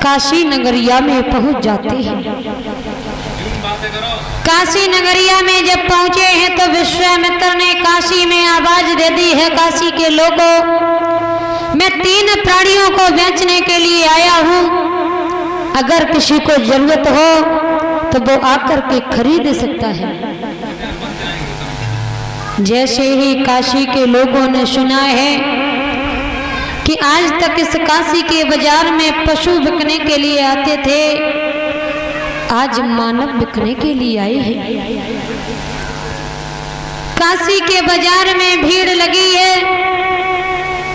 काशी नगरिया में पहुंच जाते हैं। काशी नगरिया में जब पहुंचे हैं तो विश्वामित्र ने काशी में आवाज दे दी है, काशी के लोगों, मैं 3 प्राणियों को बेचने के लिए आया हूं, अगर किसी को जरूरत हो तो वो आकर के खरीद सकता है। जैसे ही काशी के लोगों ने सुना है कि आज तक इस काशी के बाजार में पशु बिकने के लिए आते थे, आज मानव बिकने के लिए आए हैं। काशी के बाजार में भीड़ लगी है,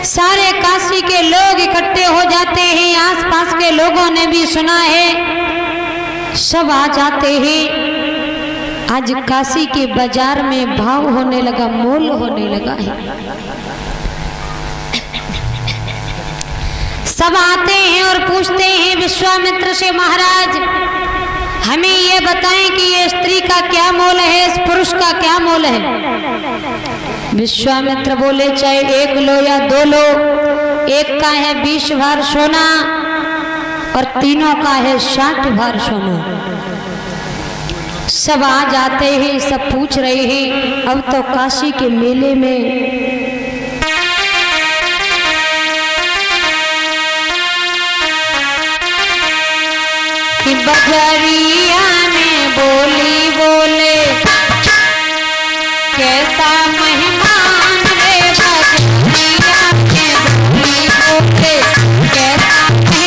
सारे काशी के लोग इकट्ठे हो जाते हैं, आसपास के लोगों ने भी सुना है, सब आ जाते हैं। आज काशी के बाजार में भाव होने लगा, मोल होने लगा है। सब आते हैं और पूछते हैं विश्वामित्र से, महाराज हमें ये बताएं कि ये स्त्री का क्या मोल है, इस पुरुष का क्या मोल है। विश्वामित्र बोले, चाहे 1 लो या 2 लो, एक का है 20 भार सोना और तीनों का है 60 भार सोना। सब आ जाते हैं, सब पूछ रहे हैं। अब तो काशी के मेले में कि बजरिया में बोली बोले, कैसा मेहमान रे बजरिया में बोली बोले, कैसा मेहमान रे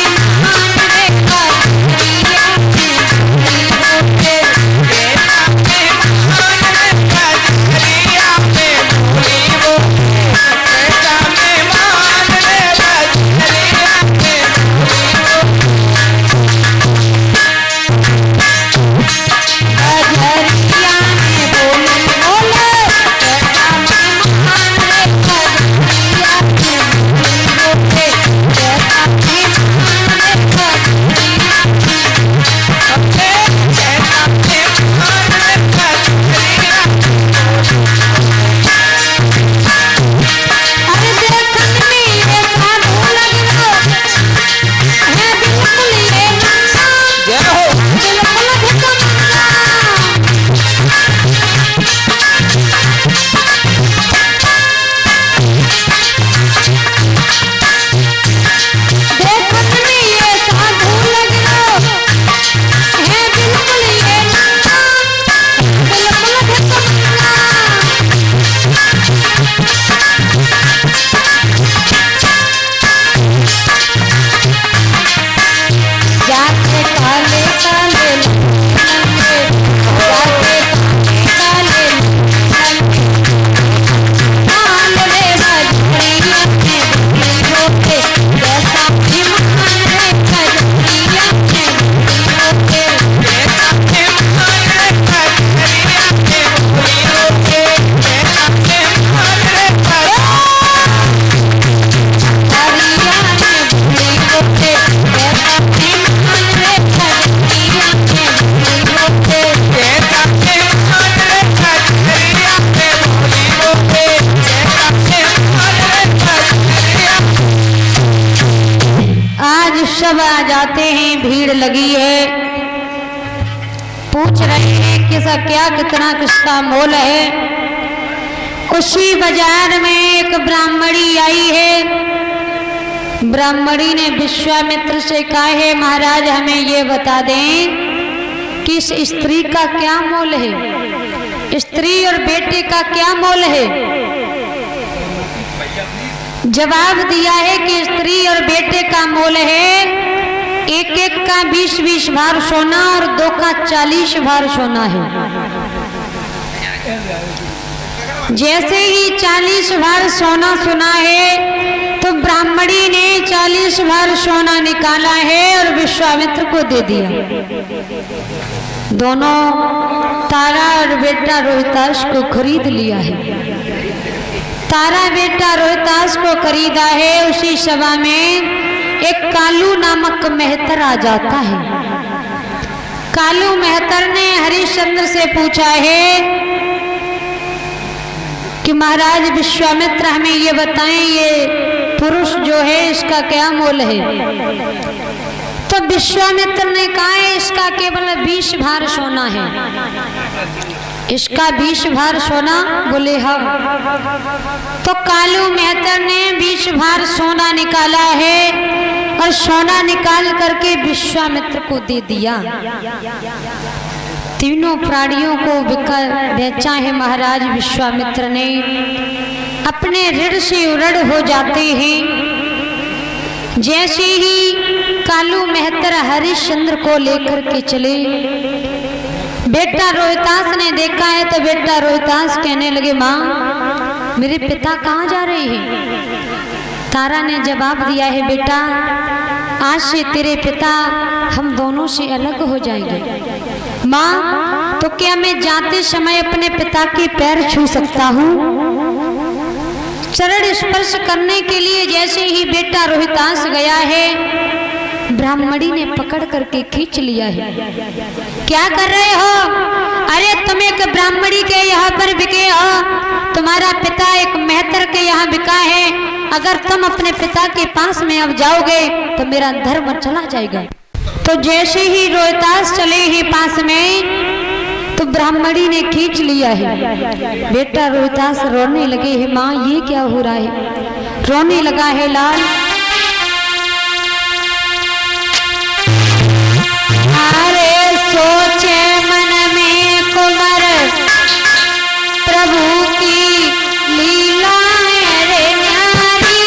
बजरिया में बोली बोले, कैसा मेहमान रे बजरिया में बोली बोले, कैसा मेहमान रे बजरिया में बोली सब आ जाते हैं, भीड़ लगी है, पूछ रहे हैं किसा क्या कितना किसका मोल है। उसी बाजार में एक ब्राह्मणी आई है। ब्राह्मणी ने विश्वामित्र से कहा है, महाराज हमें ये बता दें कि इस स्त्री का क्या मोल है, स्त्री और बेटे का क्या मोल है। जवाब दिया है कि स्त्री और बेटे का मोल है, एक एक का 20-20 भार सोना और 2 का 40 भार सोना है। जैसे ही 40 भार सोना सुना है तो ब्राह्मणी ने 40 भार सोना निकाला है और विश्वामित्र को दे दिया। दोनों तारा और बेटा रोहिताश को खरीद लिया है। तारा बेटा रोहिताश को खरीदा है। उसी सभा में एक कालू नामक मेहतर आ जाता है। कालू मेहतर ने हरिश्चंद्र से पूछा है कि महाराज विश्वामित्र हमें ये बताएं, ये पुरुष जो है इसका क्या मोल है। तो विश्वामित्र ने कहा है इसका केवल 20 भार सोना है, इसका 20 भार सोना। बोले हाँ। तो कालू मेहतर ने 20 भार सोना निकाला है और सोना निकाल करके विश्वामित्र को दे दिया। तीनों प्राणियों को बेचा है महाराज विश्वामित्र ने। अपने ऋण से ऋण हो जाते हैं। जैसे ही कालू मेहतर हरिश्चंद्र को लेकर के चले, बेटा रोहितास ने देखा है तो बेटा रोहितास कहने लगे माँ मेरे पिता कहाँ जा रहे हैं। तारा ने जवाब दिया है बेटा आज से तेरे पिता हम दोनों से अलग हो जाएंगे। माँ तो क्या मैं जाते समय अपने पिता के पैर छू सकता हूँ? चरण स्पर्श करने के लिए जैसे ही बेटा रोहितास गया है, ब्राह्मणी ने पकड़ करके खींच लिया है। क्या कर रहे हो? अरे तुम एक ब्राह्मणी के यहाँ पर बिके हो, तुम्हारा पिता एक मेहतर के यहाँ बिका है। अगर तुम अपने पिता के पास में अब जाओगे तो मेरा धर्म चला जाएगा। तो जैसे ही रोहितास चले ही पास में तो ब्राह्मणी ने खींच लिया है। बेटा रोहितास रोने लगे है माँ ये क्या हो रहा है? रोने लगा है लाल। अरे सोचे मन में कुंवर प्रभु की लीला है रे न्यारी।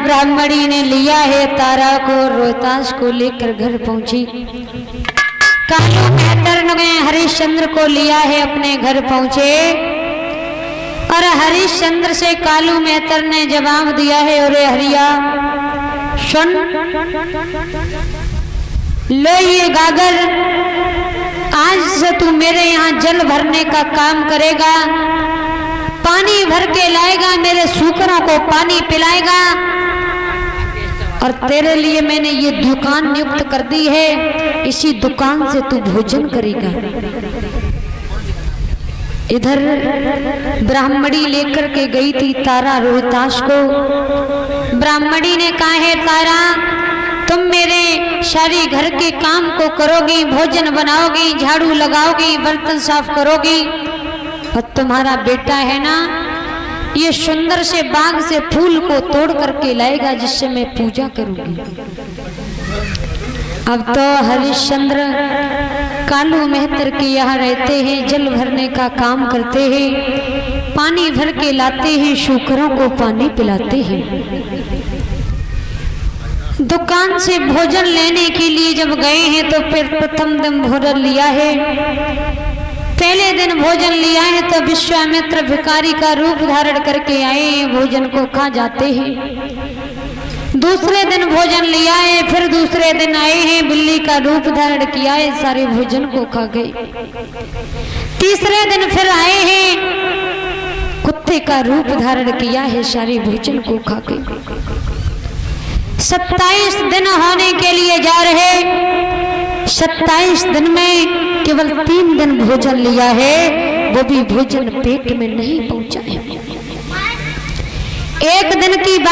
ब्राह्मणी ने लिया है तारा को, रोहतास को लेकर घर पहुंची। कालू मेहतर ने हरिश्चंद्र को लिया है, अपने घर पहुंचे और हरिश्चंद्र से कालू मेहतर ने जवाब दिया है, अरे हरिया सुन, लो ये गागर, आज से तू मेरे यहाँ जल भरने का काम करेगा, पानी भर के लाएगा, मेरे सूकरों को पानी पिलाएगा और तेरे लिए मैंने ये दुकान नियुक्त कर दी है, इसी दुकान से तू भोजन करेगा। इधर ब्राह्मणी लेकर के गई थी तारा रोहतास को। ब्राह्मणी ने कहा है तारा, तुम मेरे सारी घर के काम को करोगी, भोजन बनाओगी, झाड़ू लगाओगी, बर्तन साफ करोगी, और तुम्हारा बेटा है ना, ये सुंदर से बाग से फूल को तोड़ करके लाएगा जिससे मैं पूजा करूंगी। अब तो हरिश्चंद्र कालू मेहतर के यहाँ रहते हैं, जल भरने का काम करते हैं। पानी भर के लाते हैं, शूकरों को पानी पिलाते हैं। दुकान से भोजन लेने के लिए जब गए हैं तो फिर प्रथम दिन भोजन लिया है। पहले दिन भोजन लिया है तो विश्वामित्र भिखारी का रूप धारण करके आए हैं, भोजन को खा जाते हैं। दूसरे दिन भोजन लिया है, फिर दूसरे दिन आए हैं, बिल्ली का रूप धारण किया है, सारे भोजन को खा गए। तीसरे दिन फिर आए हैं, कुत्ते का रूप धारण किया है, सारे भोजन को खा गए। 27 दिन होने के लिए जा रहे, 27 दिन में केवल 3 दिन भोजन लिया है, वो भी भोजन पेट में नहीं पहुंचा है। एक दिन की